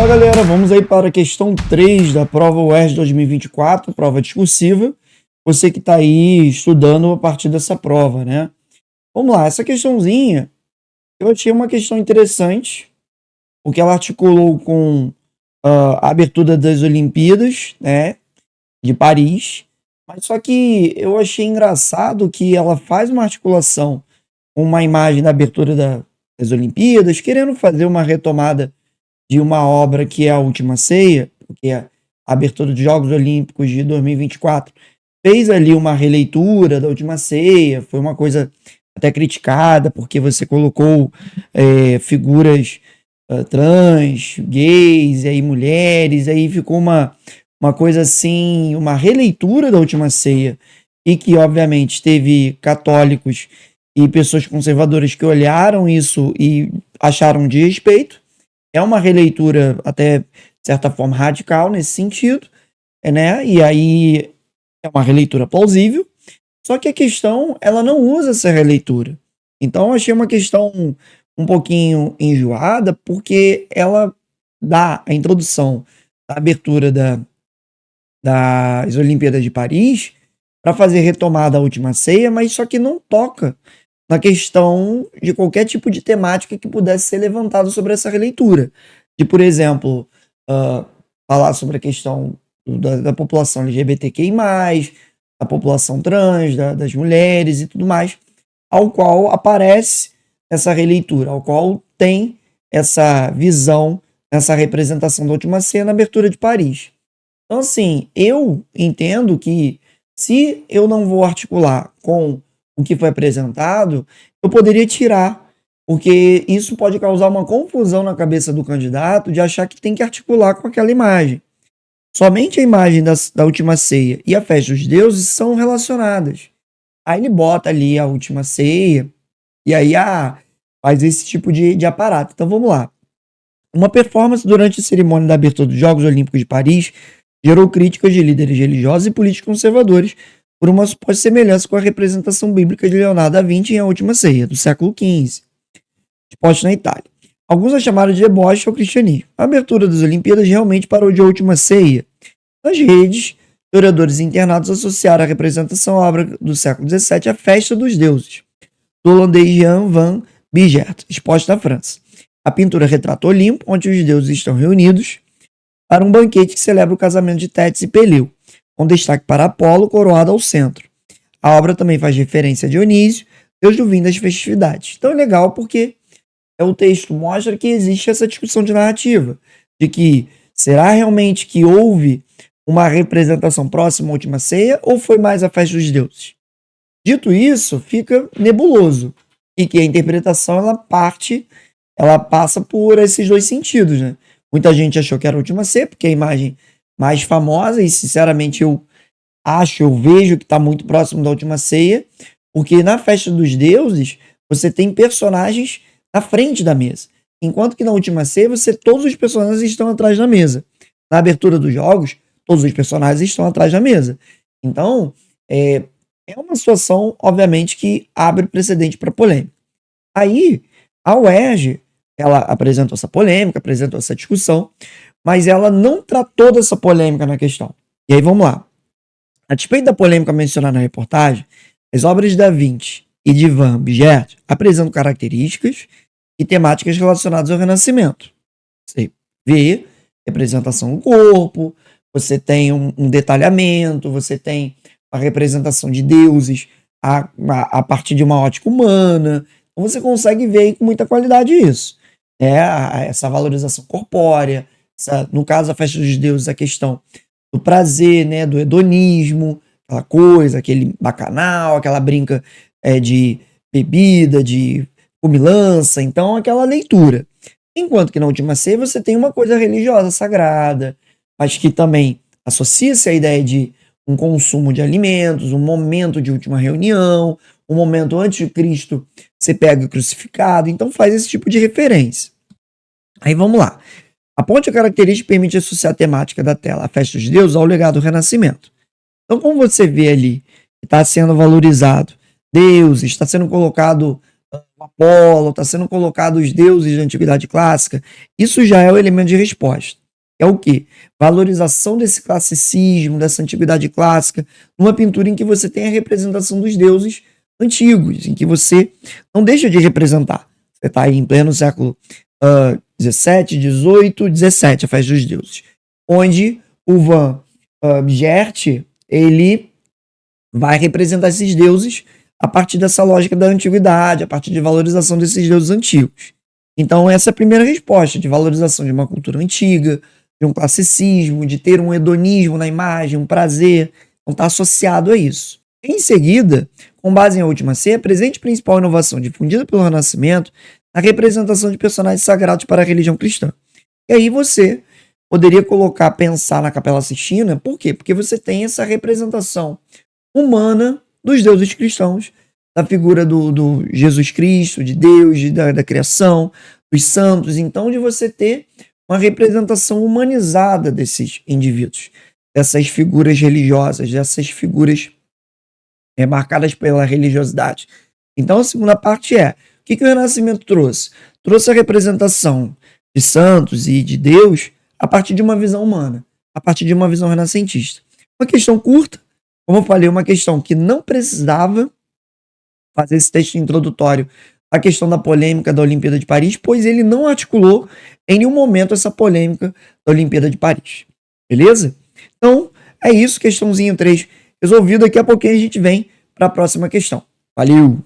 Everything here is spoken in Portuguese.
Fala galera, vamos aí para a questão 3 da prova UERJ 2024, prova discursiva. Você que está aí estudando a partir dessa prova, né? Vamos lá, essa questãozinha eu achei uma questão interessante, porque ela articulou com a abertura das Olimpíadas, né, de Paris, mas só que eu achei engraçado que ela faz uma articulação com uma imagem da abertura das Olimpíadas, querendo fazer uma retomada de uma obra que é A Última Ceia, porque a abertura dos Jogos Olímpicos de 2024 fez ali uma releitura da Última Ceia, foi uma coisa até criticada, porque você colocou figuras trans, gays, e aí mulheres, aí ficou uma coisa assim, uma releitura da Última Ceia, e que obviamente teve católicos e pessoas conservadoras que olharam isso e acharam de respeito. É uma releitura até, de certa forma, radical nesse sentido, né? E aí é uma releitura plausível, só que a questão, ela não usa essa releitura. Então eu achei uma questão um pouquinho enjoada, porque ela dá a introdução da abertura das Olimpíadas de Paris para fazer retomada a Última Ceia, mas só que não toca na questão de qualquer tipo de temática que pudesse ser levantado sobre essa releitura. De, por exemplo, falar sobre a questão da população LGBTQI+, da população trans, das mulheres e tudo mais, ao qual aparece essa releitura, ao qual tem essa visão, essa representação da Última Ceia na abertura de Paris. Então, assim, eu entendo que se eu não vou articular com o que foi apresentado, eu poderia tirar, porque isso pode causar uma confusão na cabeça do candidato de achar que tem que articular com aquela imagem. Somente a imagem da Última Ceia e a festa dos deuses são relacionadas. Aí ele bota ali a Última Ceia e aí faz esse tipo de aparato. Então vamos lá. Uma performance durante a cerimônia da abertura dos Jogos Olímpicos de Paris gerou críticas de líderes religiosos e políticos conservadores por uma suposta semelhança com a representação bíblica de Leonardo da Vinci em A Última Ceia, do século XV, exposta na Itália. Alguns a chamaram de deboche ao cristianismo. A abertura das Olimpíadas realmente parou de A Última Ceia. Nas redes, historiadores internados associaram a representação à obra do século XVII à Festa dos Deuses, do holandês Jan van Bigert, exposta na França. A pintura retrata o Olimpo, onde os deuses estão reunidos para um banquete que celebra o casamento de Tétis e Peleu, com destaque para Apolo, coroado ao centro. A obra também faz referência a Dionísio, deus do vinho das festividades. Então é legal porque o texto mostra que existe essa discussão de narrativa, de que será realmente que houve uma representação próxima à Última Ceia ou foi mais a festa dos deuses? Dito isso, fica nebuloso, e que a interpretação ela passa por esses dois sentidos, né? Muita gente achou que era a Última Ceia, porque é a imagem mais famosa, e sinceramente eu vejo que está muito próximo da Última Ceia, porque na festa dos deuses você tem personagens na frente da mesa, enquanto que na Última Ceia todos os personagens estão atrás da mesa. Na abertura dos jogos, todos os personagens estão atrás da mesa. Então, é uma situação, obviamente, que abre precedente para polêmica. Aí, a UERJ, ela apresentou essa polêmica, apresentou essa discussão, mas ela não tratou dessa polêmica na questão. E aí vamos lá. A despeito da polêmica mencionada na reportagem, as obras de Da Vinci e de Van Bigert apresentam características e temáticas relacionadas ao Renascimento. Você vê representação do corpo, você tem um detalhamento, você tem a representação de deuses a partir de uma ótica humana. Então você consegue ver aí com muita qualidade isso. Essa valorização corpórea, no caso da festa dos deuses, a questão do prazer, né, do hedonismo, aquela coisa, aquele bacanal, aquela brinca de bebida, de comilança, então aquela leitura. Enquanto que na Última Ceia você tem uma coisa religiosa, sagrada, mas que também associa-se à ideia de um consumo de alimentos, um momento de última reunião, um momento antes de Cristo ser pego crucificado, então faz esse tipo de referência. Aí vamos lá. A ponte característica permite associar a temática da tela, a festa dos deuses, ao legado do Renascimento. Então, como você vê ali, está sendo valorizado Deus, está sendo colocado o Apolo, está sendo colocado os deuses da antiguidade clássica, isso já é o elemento de resposta. É o quê? Valorização desse classicismo, dessa antiguidade clássica, numa pintura em que você tem a representação dos deuses antigos, em que você não deixa de representar. Você está aí em pleno século 17, 18, 17, a festa dos deuses, onde o Van Bgert, ele vai representar esses deuses a partir dessa lógica da antiguidade, a partir de valorização desses deuses antigos. Então essa é a primeira resposta, de valorização de uma cultura antiga, de um classicismo, de ter um hedonismo na imagem, um prazer, então está associado a isso. Em seguida, com base em A Última Ceia, presente principal inovação difundida pelo Renascimento, a representação de personagens sagrados para a religião cristã. E aí você poderia pensar na Capela Sistina, por quê? Porque você tem essa representação humana dos deuses cristãos, da figura do Jesus Cristo, de Deus, da criação, dos santos. Então, de você ter uma representação humanizada desses indivíduos, dessas figuras religiosas, dessas figuras marcadas pela religiosidade. Então, a segunda parte o que o Renascimento trouxe? Trouxe a representação de santos e de Deus a partir de uma visão humana, a partir de uma visão renascentista. Uma questão curta, como eu falei, uma questão que não precisava fazer esse texto introdutório à questão da polêmica da Olimpíada de Paris, pois ele não articulou em nenhum momento essa polêmica da Olimpíada de Paris. Beleza? Então, é isso, questãozinho 3 resolvido. Daqui a pouquinho a gente vem para a próxima questão. Valeu!